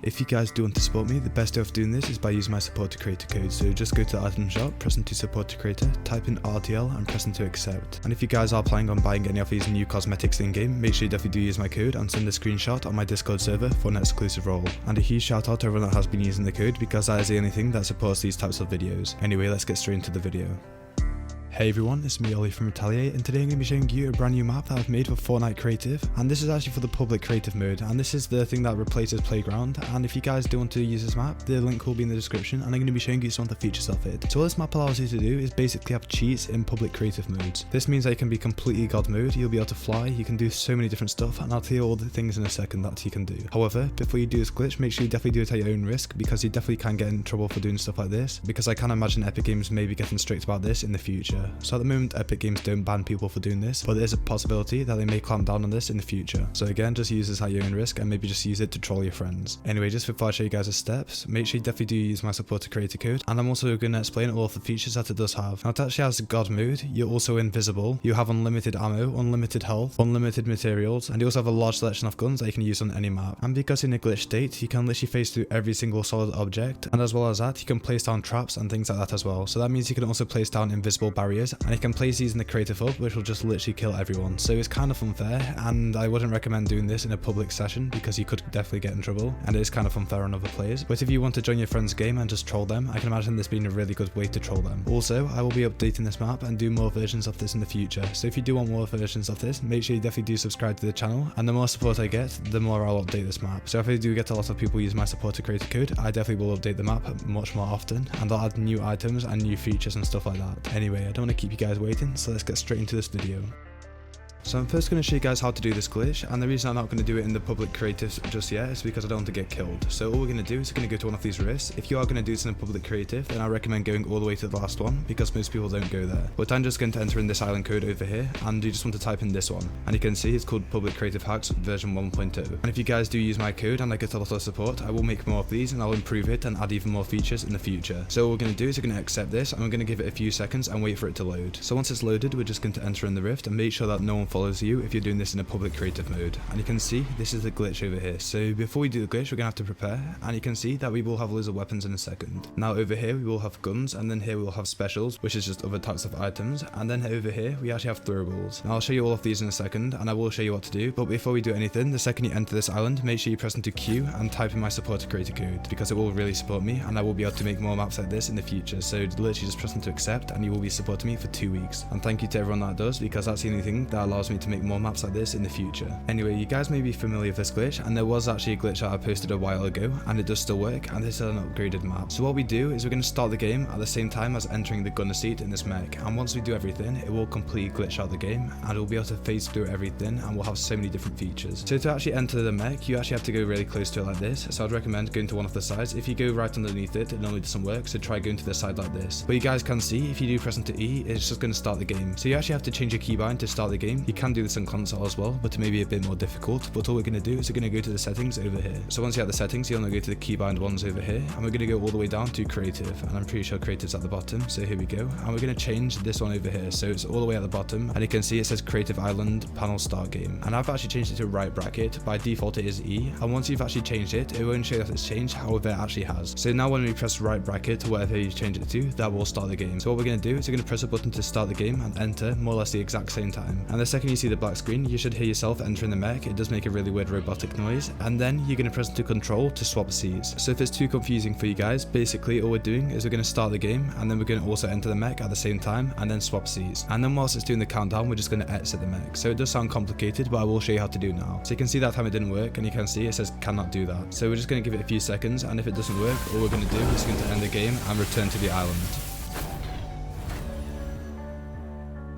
If you guys do want to support me, the best way of doing this is by using my support to creator code. So just go to the item shop, press into support to creator, type in RTL and press into accept. And if you guys are planning on buying any of these new cosmetics in game, make sure you definitely do use my code and send a screenshot on my Discord server for an exclusive role. And a huge shout out to everyone that has been using the code, because that is the only thing that supports these types of videos. Anyway, let's get straight into the video. Hey everyone, it's me Ollie from Retaliate, and today I'm going to be showing you a brand new map that I've made for Fortnite Creative, and this is actually for the public creative mode, and this is the thing that replaces Playground. And if you guys do want to use this map, the link will be in the description, and I'm going to be showing you some of the features of it. So what this map allows you to do is basically have cheats in public creative modes. This means that you can be completely god mode, you'll be able to fly, you can do so many different stuff, and I'll tell you all the things in a second that you can do. However, before you do this glitch, make sure you definitely do it at your own risk, because you definitely can get in trouble for doing stuff like this, because I can imagine Epic Games maybe getting strict about this in the future. So at the moment, Epic Games don't ban people for doing this, but there's a possibility that they may clamp down on this in the future. So again, just use this at your own risk, and maybe just use it to troll your friends. Anyway, just before I show you guys the steps, make sure you definitely do use my support to creator code, and I'm also going to explain all of the features that it does have. Now, it actually has god mode, you're also invisible, you have unlimited ammo, unlimited health, unlimited materials, and you also have a large selection of guns that you can use on any map. And because in a glitch state, you can literally phase through every single solid object, and as well as that, you can place down traps and things like that as well. So that means you can also place down invisible barriers, and you can place these in the creative hub, which will just literally kill everyone. So it's kind of unfair, and I wouldn't recommend doing this in a public session because you could definitely get in trouble, and it is kind of unfair on other players. But if you want to join your friend's game and just troll them, I can imagine this being a really good way to troll them. Also, I will be updating this map and do more versions of this in the future. So if you do want more versions of this, make sure you definitely do subscribe to the channel, and the more support I get, the more I'll update this map. So if I do get a lot of people use my support to creator code, I definitely will update the map much more often, and I'll add new items and new features and stuff like that. Anyway, I don't want to keep you guys waiting, so let's get straight into this video. So I'm first going to show you guys how to do this glitch, and the reason I'm not going to do it in the public creative just yet is because I don't want to get killed. So all we're going to do is we're going to go to one of these rifts. If you are going to do this in a public creative, then I recommend going all the way to the last one, because most people don't go there. But I'm just going to enter in this island code over here, and you just want to type in this one. And you can see it's called Public Creative Hacks version 1.0. And if you guys do use my code and I get a lot of support, I will make more of these, and I'll improve it and add even more features in the future. So all we're going to do is we're going to accept this, and we're going to give it a few seconds and wait for it to load. So once it's loaded, we're just going to enter in the rift and make sure that no one follows you if you're doing this in a public creative mode. And you can see this is the glitch over here. So before we do the glitch, we're gonna have to prepare, and you can see that we will have loads of weapons in a second. Now over here we will have guns, and then here we will have specials, which is just other types of items, and then over here we actually have throwables. Now I'll show you all of these in a second, and I will show you what to do, but before we do anything, the second you enter this island, make sure you press into Q and type in my support to creator code, because it will really support me, and I will be able to make more maps like this in the future. So literally just press into accept, and you will be supporting me for 2 weeks. And thank you to everyone that does, because that's the only thing that allows me to make more maps like this in the future. Anyway, you guys may be familiar with this glitch, and there was actually a glitch that I posted a while ago, and it does still work, and this is an upgraded map. So what we do is we're going to start the game at the same time as entering the gunner seat in this mech, and once we do everything, it will completely glitch out the game, and we'll be able to phase through everything, and we'll have so many different features. So to actually enter the mech, you actually have to go really close to it like this, so I'd recommend going to one of the sides. If you go right underneath it, it normally doesn't work, so try going to the side like this. But you guys can see, if you do press into E, it's just going to start the game. So you actually have to change your keybind to start the game. You can do this on console as well, but it may be a bit more difficult. But all we're going to do is we're going to go to the settings over here. So once you have the settings, you'll now go to the keybind ones over here, and we're going to go all the way down to creative, and I'm pretty sure creative's at the bottom, so here we go. And we're going to change this one over here, so it's all the way at the bottom, and you can see it says creative island panel start game, and I've actually changed it to right bracket. By default it is E, and once you've actually changed it, it won't show that it's changed, however it actually has. So now when we press right bracket to whatever you change it to, that will start the game. So what we're going to do is we're going to press a button to start the game and enter more or less the exact same time, and the second you see the black screen, you should hear yourself entering the mech. It does make a really weird robotic noise, and then you're going to press into control to swap seats. So if it's too confusing for you guys, basically all we're doing is we're going to start the game, and then we're going to also enter the mech at the same time, and then swap seats. And then whilst it's doing the countdown, we're just going to exit the mech. So it does sound complicated, but I will show you how to do now. So you can see that time it didn't work, and you can see it says cannot do that. So we're just going to give it a few seconds, and if it doesn't work, all we're going to do is going to end the game and return to the island.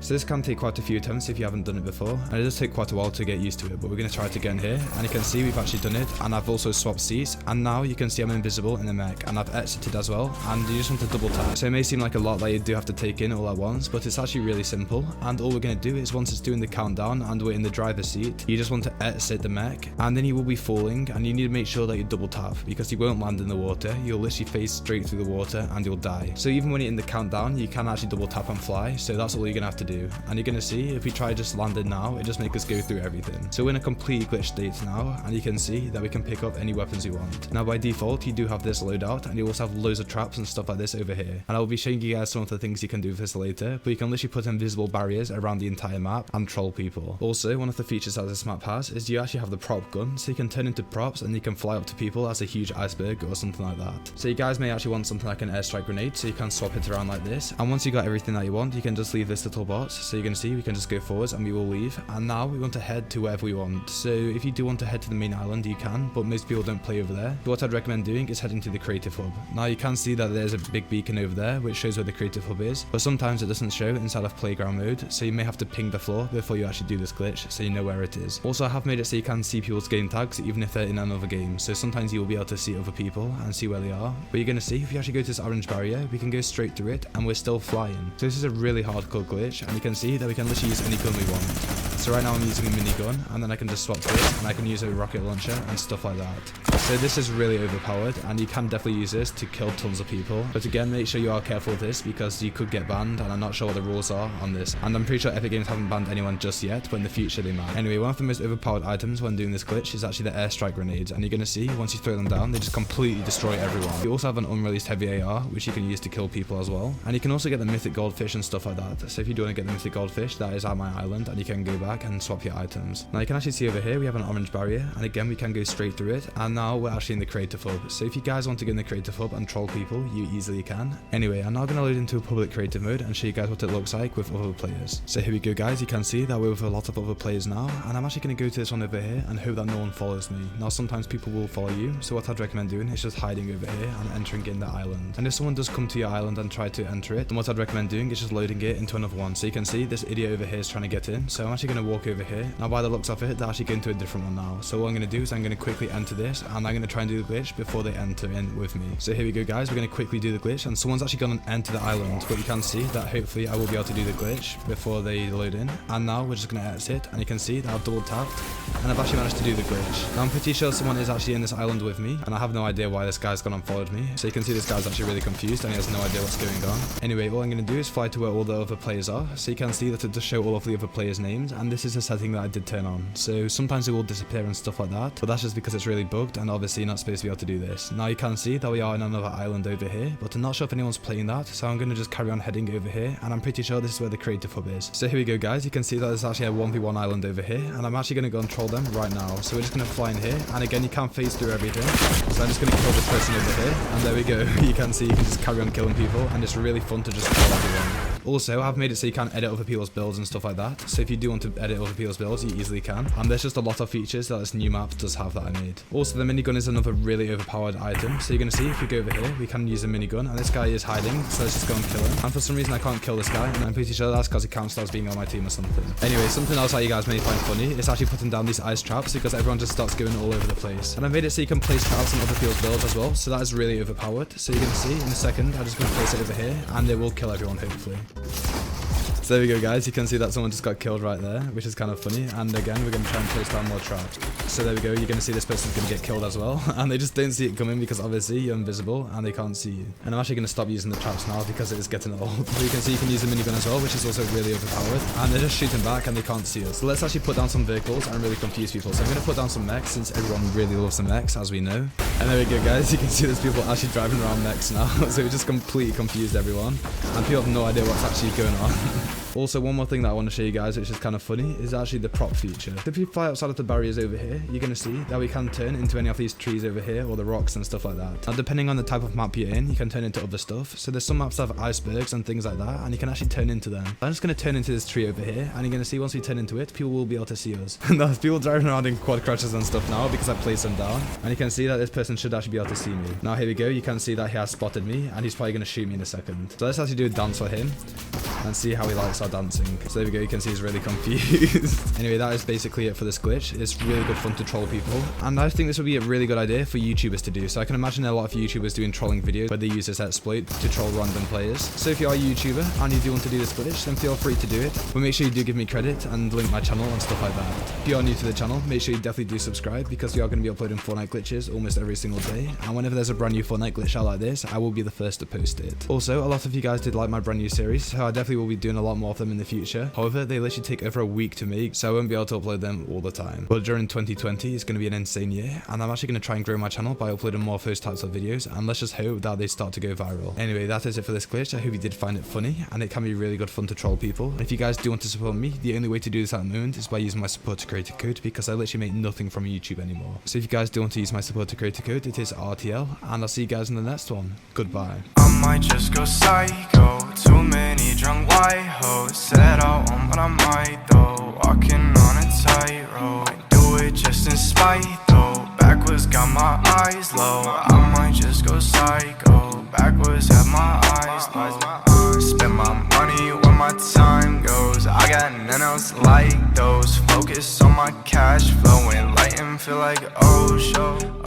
So this can take quite a few attempts if you haven't done it before, and it does take quite a while to get used to it, but we're going to try it again here, and you can see we've actually done it, and I've also swapped seats, and now you can see I'm invisible in the mech, and I've exited as well, and you just want to double tap. So it may seem like a lot that you do have to take in all at once, but it's actually really simple, and all we're going to do is once it's doing the countdown and we're in the driver's seat, you just want to exit the mech, and then you will be falling, and you need to make sure that you double tap, because you won't land in the water, you'll literally face straight through the water, and you'll die. So even when you're in the countdown, you can actually double tap and fly, so that's all you're going to have to do. to. And you're gonna see if we try just landing now, it just makes us go through everything. So we're in a complete glitch state now, and you can see that we can pick up any weapons you want. Now by default, you do have this loadout, and you also have loads of traps and stuff like this over here. And I will be showing you guys some of the things you can do with this later, but you can literally put invisible barriers around the entire map and troll people. Also, one of the features that this map has is you actually have the prop gun, so you can turn into props and you can fly up to people as a huge iceberg or something like that. So you guys may actually want something like an airstrike grenade, so you can swap it around like this. And once you got everything that you want, you can just leave this little box. So you're gonna see we can just go forwards and we will leave. And now we want to head to wherever we want. So if you do want to head to the main island, you can, but most people don't play over there. So what I'd recommend doing is heading to the creative hub. Now you can see that there's a big beacon over there which shows where the creative hub is, but sometimes it doesn't show inside of playground mode, so you may have to ping the floor before you actually do this glitch so you know where it is. Also, I have made it so you can see people's game tags even if they're in another game, so sometimes you will be able to see other people and see where they are. But you're gonna see if you actually go to this orange barrier, we can go straight through it and we're still flying. So this is a really hardcore glitch, and you can see that we can literally use any gun we want. So right now I'm using a minigun, and then I can just swap this and I can use a rocket launcher and stuff like that. So this is really overpowered, and you can definitely use this to kill tons of people. But again, make sure you are careful with this because you could get banned, and I'm not sure what the rules are on this. And I'm pretty sure Epic Games haven't banned anyone just yet, but in the future they might. Anyway, one of the most overpowered items when doing this glitch is actually the airstrike grenades, and you're gonna see once you throw them down, they just completely destroy everyone. You also have an unreleased heavy AR, which you can use to kill people as well. And you can also get the mythic goldfish and stuff like that. So if you do want to get the mythic goldfish, that is at my island, and you can go back and swap your items. Now you can actually see over here we have an orange barrier, and again we can go straight through it. And now we're actually in the creative hub. So if you guys want to go in the creative hub and troll people, you easily can. Anyway, I'm now gonna load into a public creative mode and show you guys what it looks like with other players. So here we go, guys. You can see that we're with a lot of other players now, and I'm actually gonna go to this one over here and hope that no one follows me. Now sometimes people will follow you, so what I'd recommend doing is just hiding over here and entering in the island. And if someone does come to your island and try to enter it, then what I'd recommend doing is just loading it into another one. So you can see this idiot over here is trying to get in, so I'm actually gonna walk over here. Now by the looks of it, they're actually going to a different one now. So what I'm gonna do is I'm gonna quickly enter this, and I'm gonna try and do the glitch before they enter in with me. So here we go, guys. We're gonna quickly do the glitch, and someone's actually gonna enter the island, but you can see that hopefully I will be able to do the glitch before they load in. And now we're just gonna exit, and you can see that I've double tapped and I've actually managed to do the glitch. Now I'm pretty sure someone is actually in this island with me, and I have no idea why this guy's gone and followed me. So you can see this guy's actually really confused and he has no idea what's going on. Anyway, all I'm gonna do is fly to where all the other players are. So you can see that it does show all of the other players' names, and this is a setting that I did turn on. So sometimes it will disappear and stuff like that, but that's just because it's really bugged, and obviously you're not supposed to be able to do this. Now you can see that we are in another island over here, but I'm not sure if anyone's playing that, so I'm gonna just carry on heading over here, and I'm pretty sure this is where the creative hub is. So here we go, guys. You can see that there's actually a 1v1 island over here, and I'm actually gonna go and troll them right now. So we're just gonna fly in here, and again you can't phase through everything, so I'm just gonna kill this person over here, and there we go. You can see you can just carry on killing people, and it's really fun to just kill everyone. Also, I've made it so you can edit other people's builds and stuff like that, so if you do want to edit other people's builds, you easily can, and there's just a lot of features that this new map does have that I made. Also, the minigun is another really overpowered item, so you're gonna see if we go over here, we can use a minigun, and this guy is hiding, so let's just go and kill him. And for some reason I can't kill this guy, and I'm pretty sure that's because he counts as being on my team or something. Anyway, something else that you guys may find funny is actually putting down these ice traps, because everyone just starts going all over the place. And I made it so you can place traps on other people's builds as well, so that is really overpowered. So you're gonna see in a second, I'm just gonna place it over here, and it will kill everyone hopefully. So there we go, guys. You can see that someone just got killed right there, which is kind of funny. And again, we're going to try and place down more traps. So there we go. You're going to see this person's going to get killed as well. And they just don't see it coming because obviously you're invisible and they can't see you. And I'm actually going to stop using the traps now because it is getting old. So you can see you can use the minigun as well, which is also really overpowered. And they're just shooting back and they can't see us. So let's actually put down some vehicles and really confuse people. So I'm going to put down some mechs since everyone really loves the mechs, as we know. And there we go, guys. You can see there's people actually driving around mechs now. So we just completely confused everyone. And people have no idea what's actually going on. Also, one more thing that I want to show you guys, which is kind of funny, is actually the prop feature. If you fly outside of the barriers over here, you're going to see that we can turn into any of these trees over here, or the rocks and stuff like that. Now, depending on the type of map you're in, you can turn into other stuff. So there's some maps that have icebergs and things like that, and you can actually turn into them. I'm just going to turn into this tree over here, and you're going to see once we turn into it, people will be able to see us. And there's people driving around in quad crashes and stuff now because I placed them down. And you can see that this person should actually be able to see me. Now, here we go. You can see that he has spotted me, and he's probably going to shoot me in a second. So let's actually do a dance for him and see how he likes our dancing. So there we go, you can see he's really confused. Anyway, that is basically it for this glitch. It's really good fun to troll people, and I think this would be a really good idea for YouTubers to do. So I can imagine a lot of YouTubers doing trolling videos where they use this exploit to troll random players. So if you are a YouTuber and you do want to do this glitch, then feel free to do it, but make sure you do give me credit and link my channel and stuff like that. If you are new to the channel, make sure you definitely do subscribe, because we are going to be uploading Fortnite glitches almost every single day, and whenever there's a brand new Fortnite glitch out like this, I will be the first to post it. Also, a lot of you guys did like my brand new series, so I definitely likely will be doing a lot more of them in the future. However, they literally take over a week to make, so I won't be able to upload them all the time. But during 2020 is going to be an insane year, and I'm actually going to try and grow my channel by uploading more of those types of videos, and let's just hope that they start to go viral. Anyway, that is it for this glitch. I hope you did find it funny, and it can be really good fun to troll people. And if you guys do want to support me, the only way to do this at the moment is by using my supporter creator code, because I literally make nothing from YouTube anymore. So if you guys do want to use my supporter creator code, it is RTL, and I'll see you guys in the next one. Goodbye. I might just go psycho. Too many drunk white hoes. Said I won't, but I might though. Walking on a tightrope. I do it just in spite though. Backwards got my eyes low. I might just go psycho. Backwards have my eyes low. Spend my money when my time goes. I got none else like those. Focus on my cash flow and light and feel like oh show.